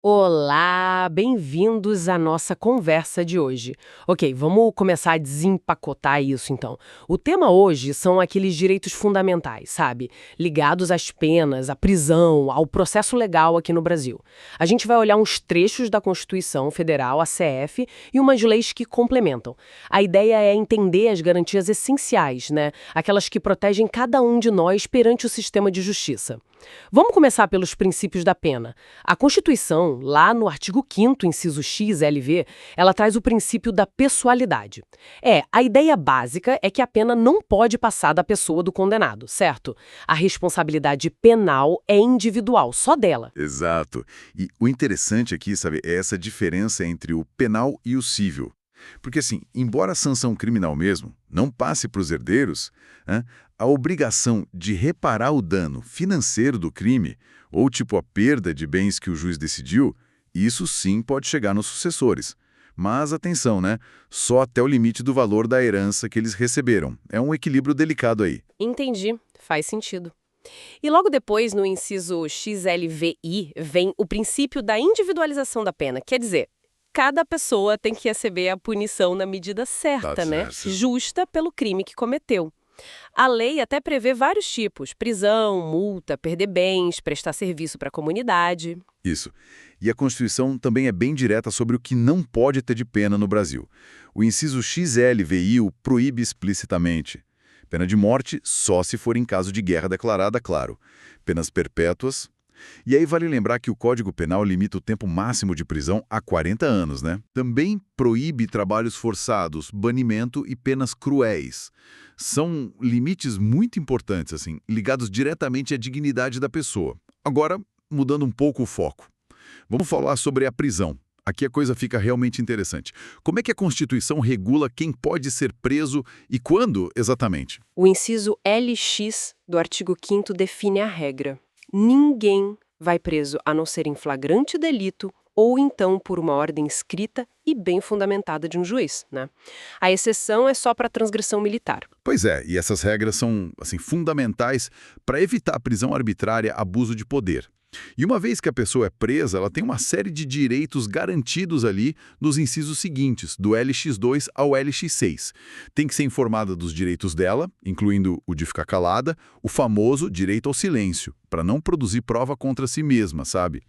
Olá, bem-vindos à nossa conversa de hoje. Ok, vamos começar a desempacotar isso então. O tema hoje são aqueles direitos fundamentais, sabe? Ligados às penas, à prisão, ao processo legal aqui no Brasil. A gente vai olhar uns trechos da Constituição Federal, a CF, e umas leis que complementam. A ideia é entender as garantias essenciais, né? Aquelas que protegem cada um de nós perante o sistema de justiça. Vamos começar pelos princípios da pena. A Constituição, lá no artigo 5º, inciso X, LV, ela traz o princípio da pessoalidade. A ideia básica é que a pena não pode passar da pessoa do condenado, certo? A responsabilidade penal é individual, só dela. Exato. E o interessante aqui, sabe, é essa diferença entre o penal e o civil. Porque assim, embora a sanção criminal mesmo não passe para os herdeiros, a obrigação de reparar o dano financeiro do crime, ou tipo a perda de bens que o juiz decidiu, isso sim pode chegar nos sucessores. Mas atenção, né? Só até o limite do valor da herança que eles receberam. É um equilíbrio delicado aí. Entendi, faz sentido. E logo depois, no inciso XLVI, vem o princípio da individualização da pena. Quer dizer, cada pessoa tem que receber a punição na medida certa, Tá né? certo. Justa pelo crime que cometeu. A lei até prevê vários tipos: prisão, multa, perder bens, prestar serviço para a comunidade. Isso. E a Constituição também é bem direta sobre o que não pode ter de pena no Brasil. O inciso XLVI o proíbe explicitamente. Pena de morte só se for em caso de guerra declarada, claro. Penas perpétuas. E aí vale lembrar que o Código Penal limita o tempo máximo de prisão a 40 anos, né? Também proíbe trabalhos forçados, banimento e penas cruéis. São limites muito importantes, assim, ligados diretamente à dignidade da pessoa. Agora, mudando um pouco o foco. Vamos falar sobre a prisão. Aqui a coisa fica realmente interessante. Como é que a Constituição regula quem pode ser preso e quando, exatamente? O inciso LX do artigo 5º define a regra. Ninguém vai preso a não ser em flagrante delito ou então por uma ordem escrita e bem fundamentada de um juiz, né? A exceção é só para transgressão militar. Pois é, e essas regras são, assim, fundamentais para evitar a prisão arbitrária, abuso de poder. E uma vez que a pessoa é presa, ela tem uma série de direitos garantidos ali nos incisos seguintes, do LX2 ao LX6. Tem que ser informada dos direitos dela, incluindo o de ficar calada, o famoso direito ao silêncio, para não produzir prova contra si mesma, sabe?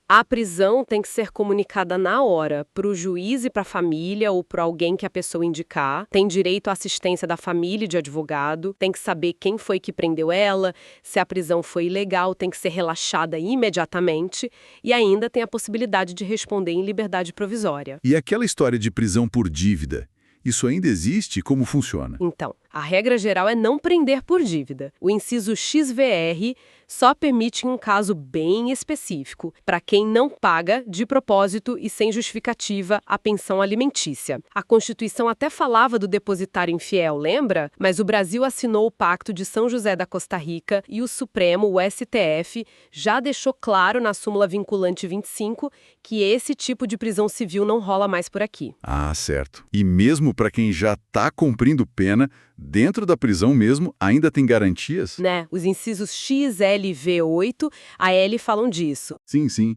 A prisão tem que ser comunicada na hora, para o juiz e para a família ou para alguém que a pessoa indicar. Tem direito à assistência da família e de advogado. Tem que saber quem foi que prendeu ela, se a prisão foi ilegal, tem que ser relaxada imediatamente. E ainda tem a possibilidade de responder em liberdade provisória. E aquela história de prisão por dívida, isso ainda existe? Como funciona? Então, a regra geral é não prender por dívida. O inciso XVR só permite em um caso bem específico, para quem não paga de propósito e sem justificativa a pensão alimentícia. A Constituição até falava do depositário infiel, lembra? Mas o Brasil assinou o Pacto de São José da Costa Rica e o Supremo, o STF, já deixou claro na súmula vinculante 25 que esse tipo de prisão civil não rola mais por aqui. Ah, certo. E mesmo para quem já está cumprindo pena, dentro da prisão mesmo, ainda tem garantias? Né? Os incisos XLV8, a L falam disso. Sim, sim.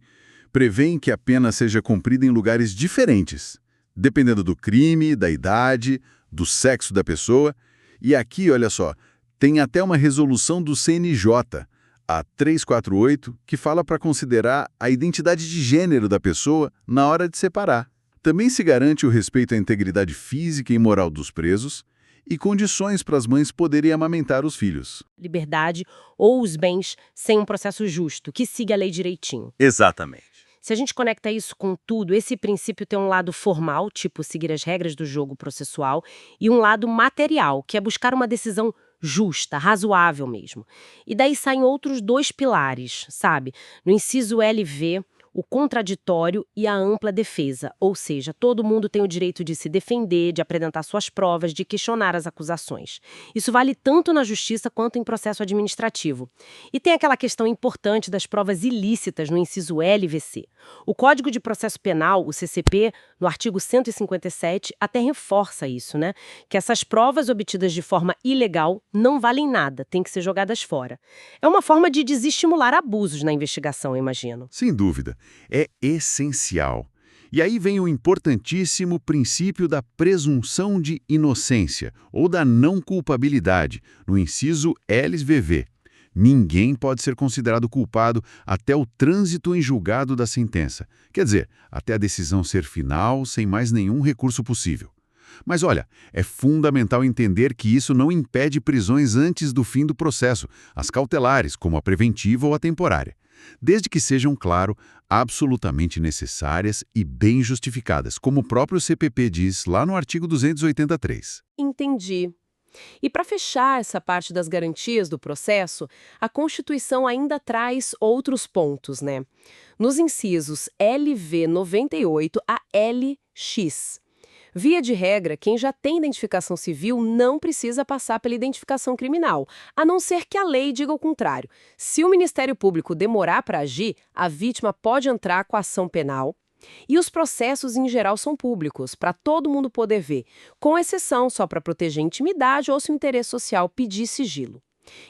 Prevêem que a pena seja cumprida em lugares diferentes, dependendo do crime, da idade, do sexo da pessoa. E aqui, olha só, tem até uma resolução do CNJ, a 348, que fala para considerar a identidade de gênero da pessoa na hora de separar. Também se garante o respeito à integridade física e moral dos presos e condições para as mães poderem amamentar os filhos. Liberdade ou os bens sem um processo justo, que siga a lei direitinho. Exatamente. Se a gente conecta isso com tudo, esse princípio tem um lado formal, tipo seguir as regras do jogo processual, e um lado material, que é buscar uma decisão justa, razoável mesmo. E daí saem outros dois pilares, sabe? No inciso LV, o contraditório e a ampla defesa, ou seja, todo mundo tem o direito de se defender, de apresentar suas provas, de questionar as acusações. Isso vale tanto na justiça quanto em processo administrativo. E tem aquela questão importante das provas ilícitas no inciso LVC. O Código de Processo Penal, o CCP, no artigo 157, até reforça isso, né? Que essas provas obtidas de forma ilegal não valem nada, têm que ser jogadas fora. É uma forma de desestimular abusos na investigação, eu imagino. Sem dúvida. é essencial. E aí vem o importantíssimo princípio da presunção de inocência, ou da não culpabilidade, no inciso LSVV. Ninguém pode ser considerado culpado até o trânsito em julgado da sentença. Quer dizer, até a decisão ser final, sem mais nenhum recurso possível. Mas olha, é fundamental entender que isso não impede prisões antes do fim do processo, as cautelares, como a preventiva ou a temporária, desde que sejam, claro, absolutamente necessárias e bem justificadas, como o próprio CPP diz lá no artigo 283. Entendi. E para fechar essa parte das garantias do processo, a Constituição ainda traz outros pontos, né? Nos incisos LV 98 a LX. Via de regra, quem já tem identificação civil não precisa passar pela identificação criminal, a não ser que a lei diga o contrário. Se o Ministério Público demorar para agir, a vítima pode entrar com a ação penal. E os processos, em geral, são públicos, para todo mundo poder ver, com exceção só para proteger a intimidade ou se o interesse social pedir sigilo.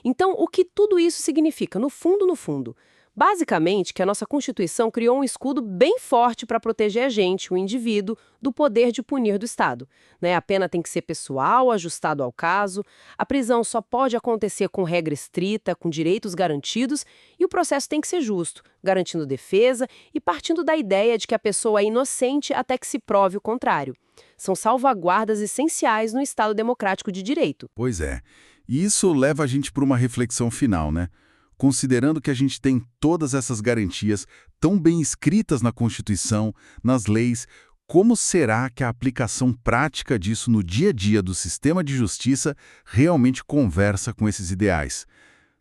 Então, o que tudo isso significa, no fundo? Basicamente, que a nossa Constituição criou um escudo bem forte para proteger a gente, o indivíduo, do poder de punir do Estado. Né? A pena tem que ser pessoal, ajustado ao caso, a prisão só pode acontecer com regra estrita, com direitos garantidos, e o processo tem que ser justo, garantindo defesa e partindo da ideia de que a pessoa é inocente até que se prove o contrário. São salvaguardas essenciais no Estado democrático de direito. Pois é. E isso leva a gente para uma reflexão final, né? Considerando que a gente tem todas essas garantias tão bem escritas na Constituição, nas leis, como será que a aplicação prática disso no dia a dia do sistema de justiça realmente conversa com esses ideais?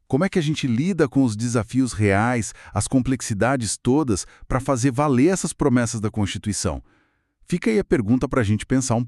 Como é que a gente lida com os desafios reais, as complexidades todas, para fazer valer essas promessas da Constituição? Fica aí a pergunta para a gente pensar um pouco.